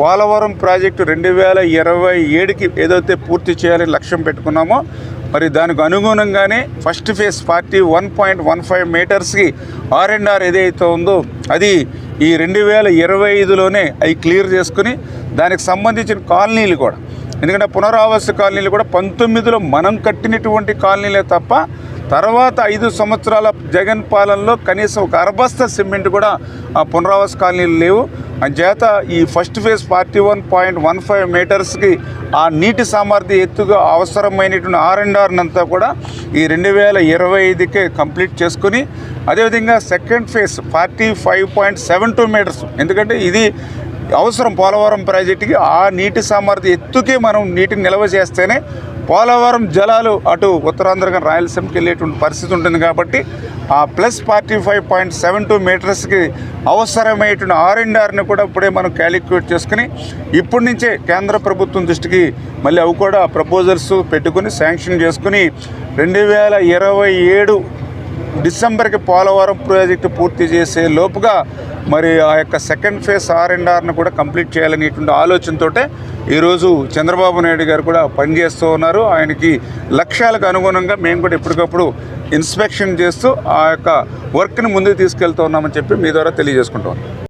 Polavaram project 2027కి ఏదైతే పూర్తి చేయాలని లక్ష్యం పెట్టుకున్నామో మరి దానికి అనుగుణంగానే ఫస్ట్ ఫేజ్ 41.15 మీటర్స్కి R&R ఏదైతే ఉందో అది ఈ 2025లోనే అవి క్లియర్ చేసుకుని దానికి సంబంధించిన కాలనీలు కూడా, ఎందుకంటే పునరావాస కాలనీలు కూడా 19లో మనం కట్టినటువంటి కాలనీలే తప్ప తర్వాత 5 సంవత్సరాల జగన్ పాలనలో కనీసం ఒక అరబస్తా సిమెంట్ కూడా ఆ పునరావాస కాలనీలు లేవు. అంచేత ఈ ఫస్ట్ ఫేజ్ 41.15 మీటర్స్కి ఆ నీటి సామర్థ్య ఎత్తుగా అవసరమైనటువంటి R&R అంతా కూడా ఈ 2025కే కంప్లీట్ చేసుకుని, అదేవిధంగా సెకండ్ ఫేజ్ 45.72 మీటర్స్, ఎందుకంటే ఇది అవసరం పోలవరం ప్రాజెక్టుకి. ఆ నీటి సామర్థ్య ఎత్తుకే మనం నీటిని నిల్వ చేస్తేనే పోలవరం జలాలు అటు ఉత్తరాంధ్ర రాయలసీమకి వెళ్ళేటువంటి పరిస్థితి ఉంటుంది. కాబట్టి ఆ ప్లస్ 45.72 మీటర్స్కి అవసరమైనటువంటి R&Rని కూడా ఇప్పుడే మనం క్యాలిక్యులేట్ చేసుకుని ఇప్పటి నుంచే కేంద్ర ప్రభుత్వం దృష్టికి మళ్ళీ అవి కూడా ప్రపోజల్స్ పెట్టుకుని శాంక్షన్ చేసుకుని 2027 డిసెంబర్కి పోలవరం ప్రాజెక్టు పూర్తి చేసే లోపుగా మరి ఆ యొక్క సెకండ్ ఫేజ్ R&Rని కూడా కంప్లీట్ చేయాలనేటువంటి ఆలోచనతోటే ఈరోజు చంద్రబాబు నాయుడు గారు కూడా పనిచేస్తూ ఉన్నారు. ఆయనకి లక్ష్యాలకు అనుగుణంగా మేము కూడా ఎప్పటికప్పుడు ఇన్స్పెక్షన్ చేస్తూ ఆ యొక్క వర్క్ని ముందుకు తీసుకెళ్తూ ఉన్నామని చెప్పి మీ ద్వారా తెలియజేసుకుంటాం.